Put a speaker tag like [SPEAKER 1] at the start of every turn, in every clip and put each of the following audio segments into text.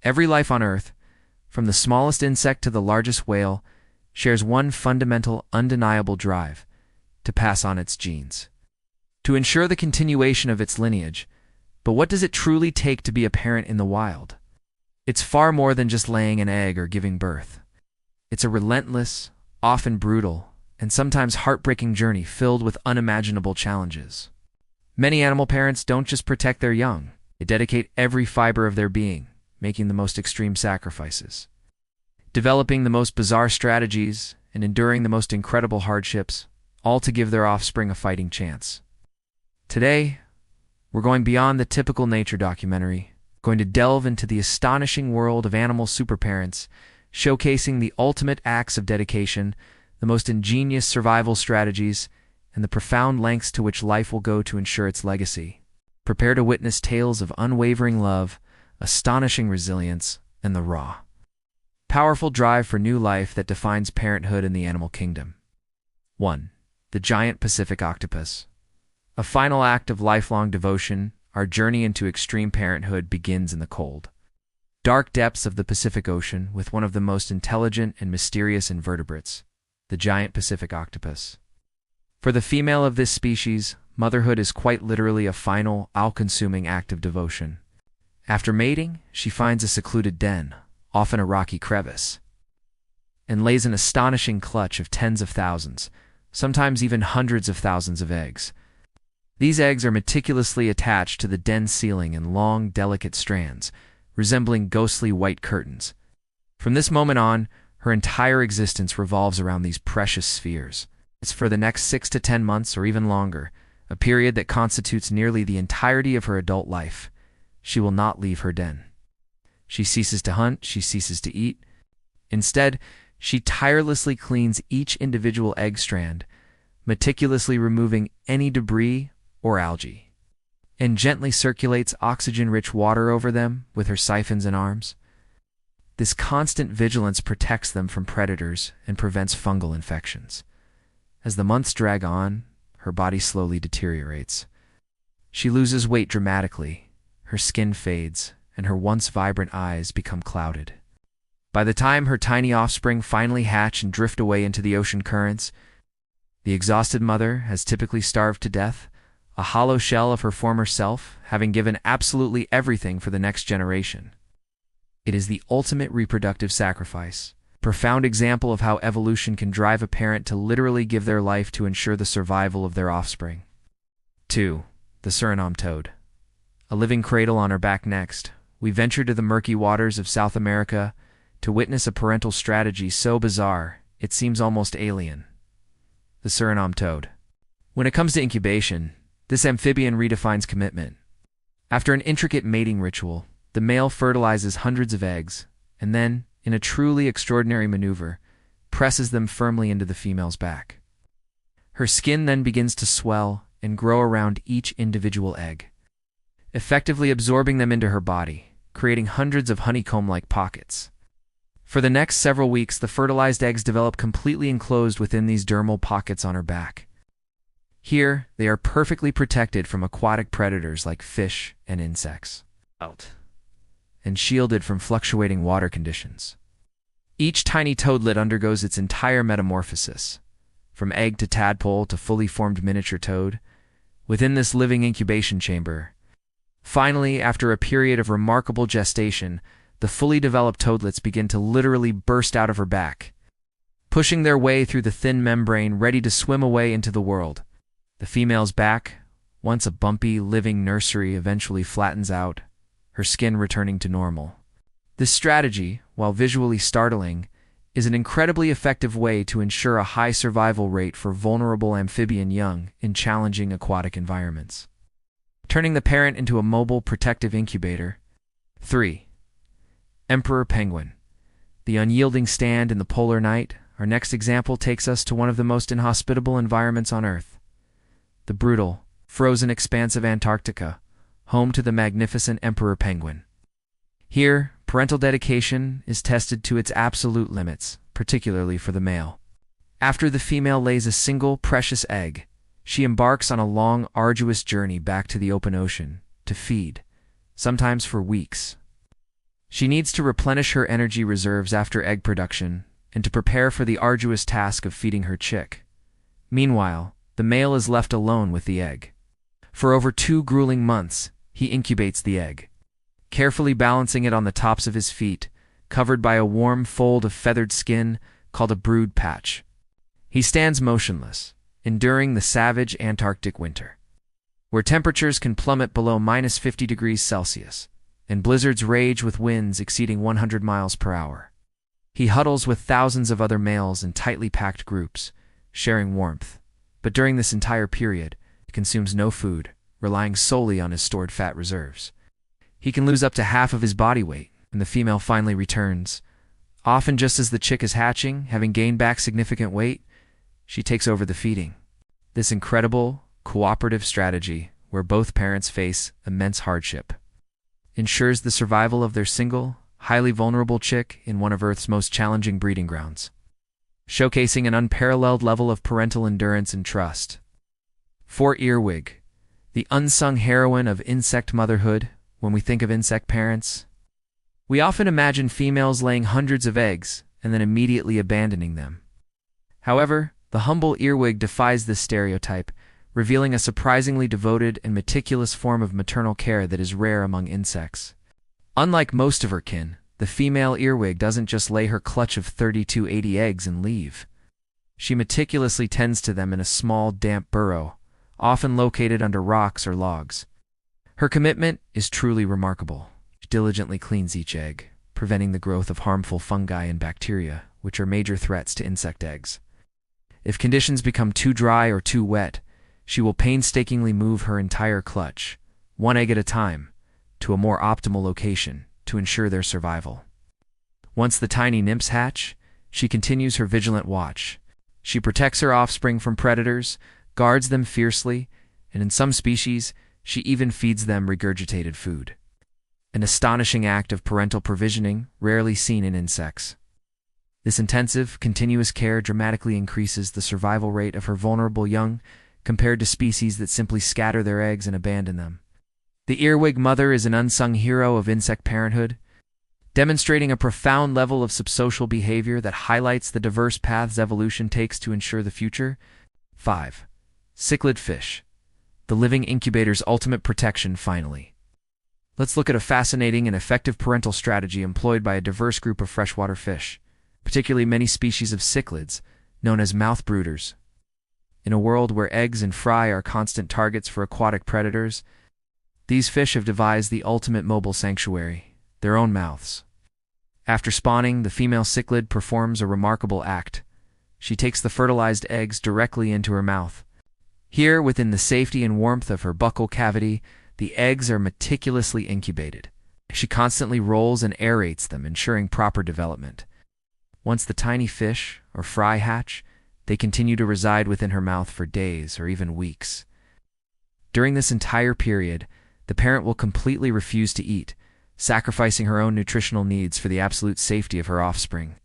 [SPEAKER 1] Every life on Earth, from the smallest insect to the largest whale, shares one fundamental, undeniable drive: to pass on its genes, to ensure the continuation of its lineage. But what does it truly take to be a parent in the wild? It's far more than just laying an egg or giving birth. It's a relentless, often brutal, and sometimes heartbreaking journey filled with unimaginable challenges. Many animal parents don't just protect their young, they dedicate every fiber of their being, making the most extreme sacrifices, developing the most bizarre strategies, and enduring the most incredible hardships, all to give their offspring a fighting chance. Today, we're going beyond the typical nature documentary, going to delve into the astonishing world of animal superparents, showcasing the ultimate acts of dedication, the most ingenious survival strategies, and the profound lengths to which life will go to ensure its legacy. Prepare to witness tales of unwavering love, astonishing resilience, and the raw, powerful drive for new life that defines parenthood in the animal kingdom. 1. The Giant Pacific Octopus. A final act of lifelong devotion, our journey into extreme parenthood begins in the cold, dark depths of the Pacific Ocean with one of the most intelligent and mysterious invertebrates, the Giant Pacific Octopus. For the female of this species, motherhood is quite literally a final, all-consuming act of devotion. After mating, she finds a secluded den, often a rocky crevice, and lays an astonishing clutch of tens of thousands, sometimes even hundreds of thousands of eggs. These eggs are meticulously attached to the den ceiling in long, delicate strands, resembling ghostly white curtains. From this moment on, her entire existence revolves around these precious spheres. It's for the next 6 to 10 months or even longer, a period that constitutes nearly the entirety of her adult life. She will not leave her den. She ceases to hunt, she ceases to eat. Instead, she tirelessly cleans each individual egg strand, meticulously removing any debris or algae, and gently circulates oxygen-rich water over them with her siphons and arms. This constant vigilance protects them from predators and prevents fungal infections. As the months drag on, her body slowly deteriorates. She loses weight dramatically, her skin fades, and her once vibrant eyes become clouded. By the time her tiny offspring finally hatch and drift away into the ocean currents, the exhausted mother has typically starved to death, a hollow shell of her former self, having given absolutely everything for the next generation. It is the ultimate reproductive sacrifice, a profound example of how evolution can drive a parent to literally give their life to ensure the survival of their offspring. 2. The Suriname toad. A living cradle on her back next, we venture to the murky waters of South America to witness a parental strategy so bizarre, it seems almost alien. The Suriname toad. When it comes to incubation, this amphibian redefines commitment. After an intricate mating ritual, the male fertilizes hundreds of eggs, and then, in a truly extraordinary maneuver, presses them firmly into the female's back. Her skin then begins to swell and grow around each individual egg, effectively absorbing them into her body, creating hundreds of honeycomb-like pockets. For the next several weeks, the fertilized eggs develop completely enclosed within these dermal pockets on her back. Here, they are perfectly protected from aquatic predators like fish and insects, and shielded from fluctuating water conditions. Each tiny toadlet undergoes its entire metamorphosis, from egg to tadpole to fully formed miniature toad, within this living incubation chamber. Finally, after a period of remarkable gestation, the fully developed toadlets begin to literally burst out of her back, pushing their way through the thin membrane, ready to swim away into the world. The female's back, once a bumpy, living nursery, eventually flattens out, her skin returning to normal. This strategy, while visually startling, is an incredibly effective way to ensure a high survival rate for vulnerable amphibian young in challenging aquatic environments, turning the parent into a mobile, protective incubator. 3. Emperor penguin. The unyielding stand in the polar night, our next example takes us to one of the most inhospitable environments on Earth. The brutal, frozen expanse of Antarctica, home to the magnificent emperor penguin. Here, parental dedication is tested to its absolute limits, particularly for the male. After the female lays a single precious egg, she embarks on a long, arduous journey back to the open ocean to feed, sometimes for weeks. She needs to replenish her energy reserves after egg production and to prepare for the arduous task of feeding her chick. Meanwhile, the male is left alone with the egg. For over 2 grueling months, he incubates the egg, carefully balancing it on the tops of his feet, covered by a warm fold of feathered skin called a brood patch. He stands motionless, enduring the savage Antarctic winter, where temperatures can plummet below -50 degrees Celsius, and blizzards rage with winds exceeding 100 miles per hour. He huddles with thousands of other males in tightly packed groups, sharing warmth. But during this entire period, he consumes no food, relying solely on his stored fat reserves. He can lose up to half of his body weight, and the female finally returns. Often just as the chick is hatching, having gained back significant weight, she takes over the feeding. This incredible, cooperative strategy, where both parents face immense hardship, ensures the survival of their single, highly vulnerable chick in one of Earth's most challenging breeding grounds, showcasing an unparalleled level of parental endurance and trust. For Earwig, the unsung heroine of insect motherhood, when we think of insect parents, we often imagine females laying hundreds of eggs and then immediately abandoning them. However, the humble Earwig defies this stereotype, revealing a surprisingly devoted and meticulous form of maternal care that is rare among insects. Unlike most of her kin, the female Earwig doesn't just lay her clutch of 30 to 80 eggs and leave. She meticulously tends to them in a small, damp burrow, often located under rocks or logs. Her commitment is truly remarkable. She diligently cleans each egg, preventing the growth of harmful fungi and bacteria, which are major threats to insect eggs. If conditions become too dry or too wet, she will painstakingly move her entire clutch, one egg at a time, to a more optimal location to ensure their survival. Once the tiny nymphs hatch, she continues her vigilant watch. She protects her offspring from predators, guards them fiercely, and in some species, she even feeds them regurgitated food. An astonishing act of parental provisioning rarely seen in insects. This intensive, continuous care dramatically increases the survival rate of her vulnerable young compared to species that simply scatter their eggs and abandon them. The earwig mother is an unsung hero of insect parenthood, demonstrating a profound level of subsocial behavior that highlights the diverse paths evolution takes to ensure the future. 5. Cichlid fish, the living incubator's ultimate protection. Finally, let's look at a fascinating and effective parental strategy employed by a diverse group of freshwater fish, particularly many species of cichlids, known as mouth brooders. In a world where eggs and fry are constant targets for aquatic predators, these fish have devised the ultimate mobile sanctuary, their own mouths. After spawning, the female cichlid performs a remarkable act. She takes the fertilized eggs directly into her mouth. Here, within the safety and warmth of her buccal cavity, the eggs are meticulously incubated. She constantly rolls and aerates them, ensuring proper development. Once the tiny fish, or fry, hatch, they continue to reside within her mouth for days or even weeks. During this entire period, the parent will completely refuse to eat, sacrificing her own nutritional needs for the absolute safety of her offspring.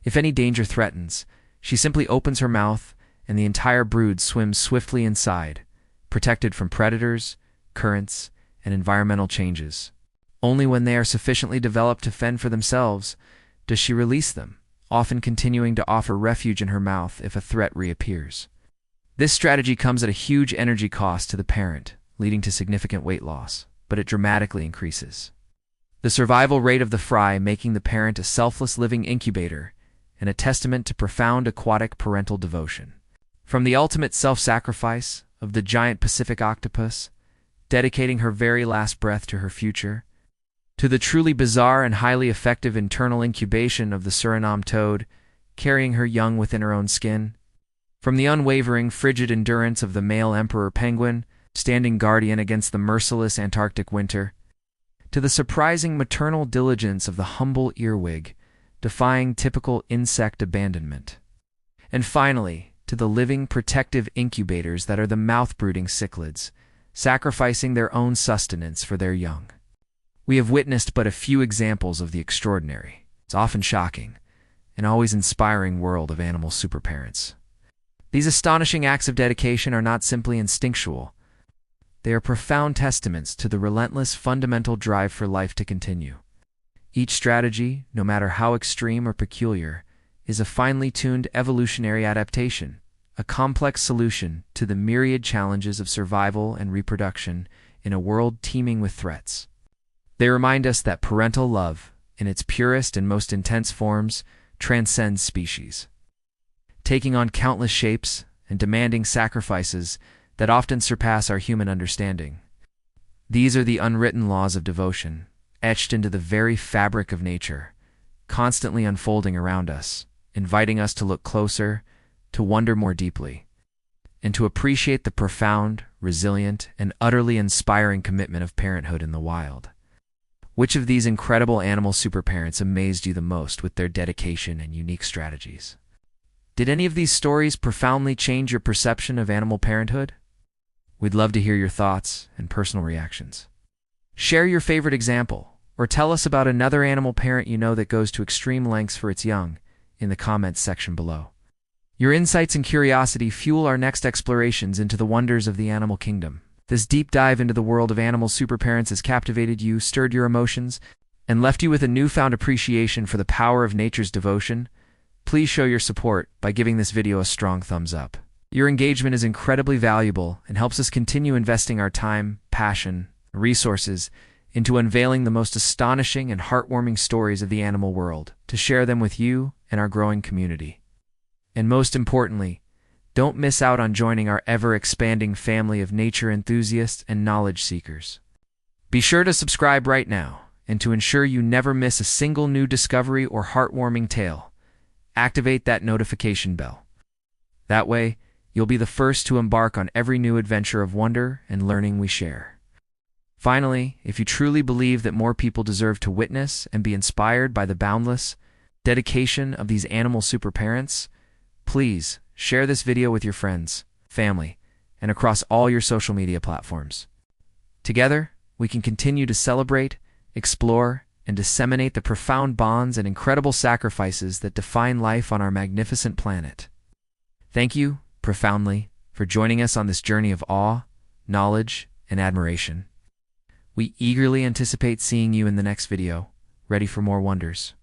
[SPEAKER 1] If any danger threatens, she simply opens her mouth and the entire brood swims swiftly inside, protected from predators, currents, and environmental changes. Only when they are sufficiently developed to fend for themselves does she release them, often continuing to offer refuge in her mouth if a threat reappears. This strategy comes at a huge energy cost to the parent, leading to significant weight loss, but it dramatically increases the survival rate of the fry, making the parent a selfless living incubator and a testament to profound aquatic parental devotion. From the ultimate self-sacrifice of the giant Pacific octopus, dedicating her very last breath to her future, to the truly bizarre and highly effective internal incubation of the Suriname toad, carrying her young within her own skin, from the unwavering, frigid endurance of the male emperor penguin, standing guardian against the merciless Antarctic winter, to the surprising maternal diligence of the humble earwig, defying typical insect abandonment, and finally, to the living protective incubators that are the mouth-brooding cichlids, sacrificing their own sustenance for their young. We have witnessed but a few examples of the extraordinary, it's often shocking, and always inspiring world of animal superparents. These astonishing acts of dedication are not simply instinctual. They are profound testaments to the relentless fundamental drive for life to continue. Each strategy, no matter how extreme or peculiar, is a finely tuned evolutionary adaptation, a complex solution to the myriad challenges of survival and reproduction in a world teeming with threats. They remind us that parental love, in its purest and most intense forms, transcends species, taking on countless shapes and demanding sacrifices that often surpass our human understanding. These are the unwritten laws of devotion, etched into the very fabric of nature, constantly unfolding around us, inviting us to look closer, to wonder more deeply, and to appreciate the profound, resilient, and utterly inspiring commitment of parenthood in the wild. Which of these incredible animal superparents amazed you the most with their dedication and unique strategies? Did any of these stories profoundly change your perception of animal parenthood? We'd love to hear your thoughts and personal reactions. Share your favorite example, or tell us about another animal parent you know that goes to extreme lengths for its young in the comments section below. Your insights and curiosity fuel our next explorations into the wonders of the animal kingdom. This deep dive into the world of animal superparents has captivated you, stirred your emotions, and left you with a newfound appreciation for the power of nature's devotion. Please show your support by giving this video a strong thumbs up. Your engagement is incredibly valuable and helps us continue investing our time, passion, and resources into unveiling the most astonishing and heartwarming stories of the animal world, to share them with you and our growing community. And most importantly, don't miss out on joining our ever-expanding family of nature enthusiasts and knowledge seekers. Be sure to subscribe right now, and to ensure you never miss a single new discovery or heartwarming tale, activate that notification bell. That way, you'll be the first to embark on every new adventure of wonder and learning we share. Finally, if you truly believe that more people deserve to witness and be inspired by the boundless dedication of these animal superparents, please share this video with your friends, family, and across all your social media platforms. Together, we can continue to celebrate, explore, and disseminate the profound bonds and incredible sacrifices that define life on our magnificent planet. Thank you, profoundly, for joining us on this journey of awe, knowledge, and admiration. We eagerly anticipate seeing you in the next video, ready for more wonders.